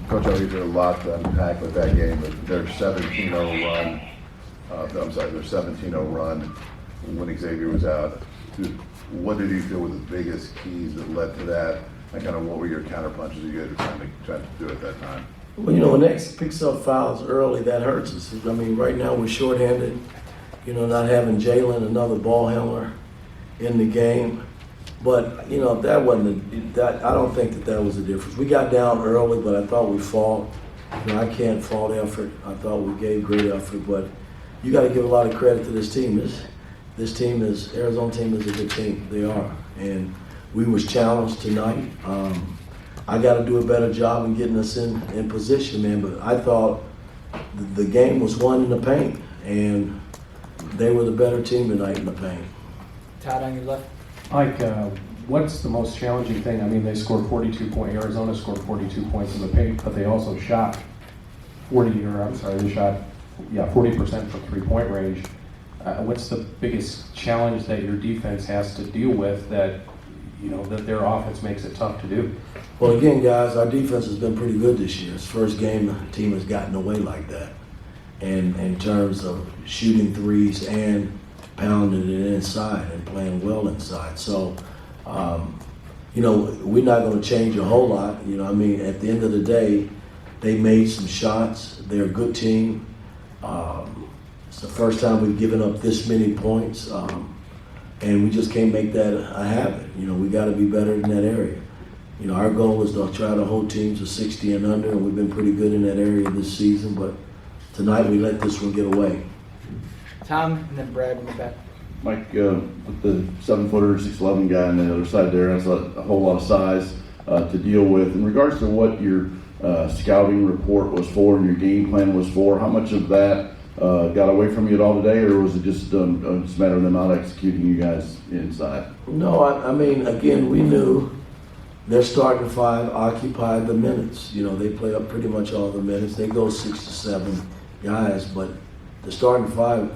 Coach, I know you did a lot to unpack with that game, but their 17-0 run, their 17-0 run when Xavier was out. What did you feel were the biggest keys that led to that? And kind of what were your counterpunches you guys were trying to do at that time? Well, when X picks up fouls early, that hurts us. I mean, right now we're shorthanded. Not having Jalen, another ball handler, in the game. But, that wasn't that. I don't think that was the difference. We got down early, but I thought we fought. I can't fault effort. I thought we gave great effort, but you got to give a lot of credit to this team. Arizona team is a good team. They are, and we was challenged tonight. I got to do a better job in getting us in position, man. But I thought the game was won in the paint, and they were the better team tonight in the paint. Todd on your left. Mike, what's the most challenging thing? I mean, they scored 42 points. Arizona scored 42 points in the paint, but they also shot 40% from three-point range. What's the biggest challenge that your defense has to deal with that their offense makes it tough to do? Well, again, guys, our defense has been pretty good this year. It's the first game the team has gotten away like that. And in terms of shooting threes and pounding it inside and playing well inside. So, we're not going to change a whole lot. At the end of the day, they made some shots. They're a good team. It's the first time we've given up this many points, and we just can't make that a habit. We got to be better in that area. Our goal is to try to hold teams to 60 and under, and we've been pretty good in that area this season, but tonight we let this one get away. Tom, and then Brad in the back. Mike, with the 7-footer, 6'11" guy on the other side there, that's a whole lot of size to deal with. In regards to what your scouting report was for and your game plan was for, how much of that got away from you at all today, or was it just a matter of them not executing you guys inside? No, again, we knew their starting five occupied the minutes. They play up pretty much all the minutes. They go 6 to 7 guys, but the starting five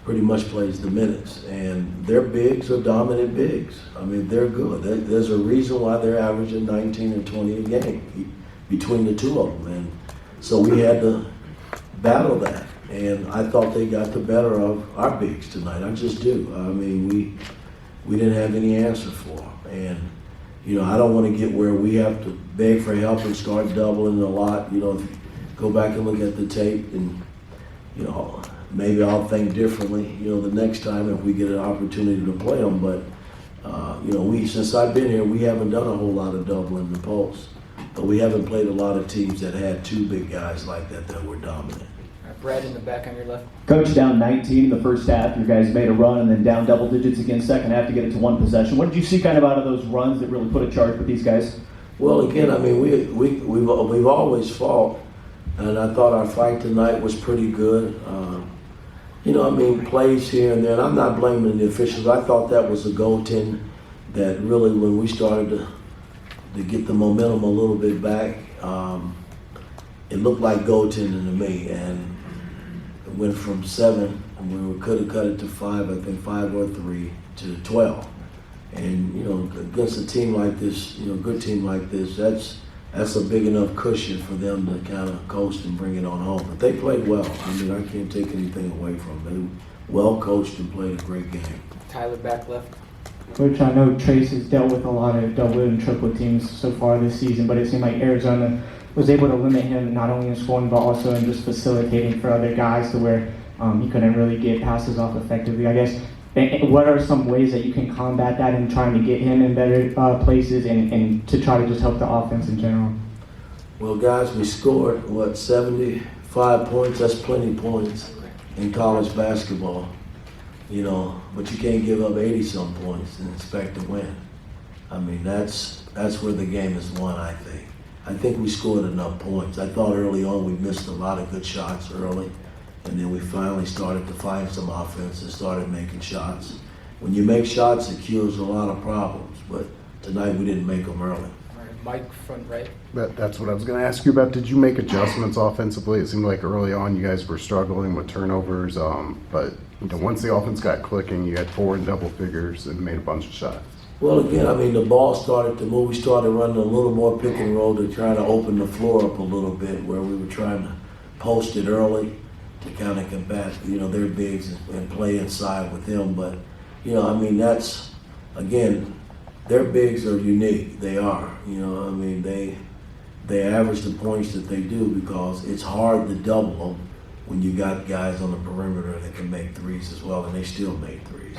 pretty much plays the minutes. And their bigs are dominant bigs. They're good. There's a reason why they're averaging 19 and 20 a game between the two of them. And so we had to battle that. And I thought they got the better of our bigs tonight. I just do. We didn't have any answer for them. And I don't want to get where we have to beg for help and start doubling a lot. If you go back and look at the tape, and maybe I'll think differently. The next time if we get an opportunity to play them. But since I've been here, we haven't done a whole lot of doubling in the post. But we haven't played a lot of teams that had two big guys like that were dominant. Brad in the back on your left. Coach, down 19 in the first half. You guys made a run and then down double digits again second half to get it to one possession. What did you see kind of out of those runs that really put a charge with these guys? Well, again, we've always fought, and I thought our fight tonight was pretty good. Plays here and there, and I'm not blaming the officials. I thought that was a goaltend that really, when we started to get the momentum a little bit back, it looked like goaltending to me, and it went from 7, and we could have cut it to 5, I think 5 or 3, to 12. And against a team like this, good team like this, that's a big enough cushion for them to kind of coast and bring it on home. But they played well. I can't take anything away from them. They well coached and played a great game. Tyler back left. Coach, I know Trace has dealt with a lot of double and triple teams so far this season, but it seemed like Arizona was able to limit him not only in scoring but also in just facilitating for other guys to where he couldn't really get passes off effectively. I guess, what are some ways that you can combat that in trying to get him in better places and to try to just help the offense in general? Well, guys, we scored, 75 points? That's plenty of points in college basketball, but you can't give up 80-some points and expect to win. That's where the game is won, I think. I think we scored enough points. I thought early on we missed a lot of good shots early, and then we finally started to find some offense and started making shots. When you make shots, it cures a lot of problems, but tonight we didn't make them early. All right, Mike, front right. That's what I was going to ask you about. Did you make adjustments offensively? It seemed like early on you guys were struggling with turnovers, but once the offense got clicking, you had 4 in double figures and made a bunch of shots. Well, again, I mean, the ball started to move. We started running a little more pick and roll to try to open the floor up a little bit, where we were trying to post it early to kind of combat, their bigs and play inside with them. But, I mean, that's, again, their bigs are unique. They are, I mean, they average the points that they do because it's hard to double them when you got guys on the perimeter that can make threes as well, and they still make threes.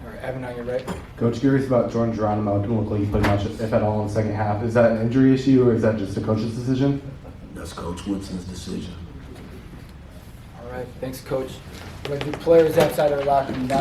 All right, Evan on your right. Coach, curious about Jordan Geronimo. Didn't look like he played much, if at all, in the second half. Is that an injury issue, or is that just a coach's decision? That's Coach Woodson's decision. All right, thanks, Coach. We're going to do players outside our locker room now.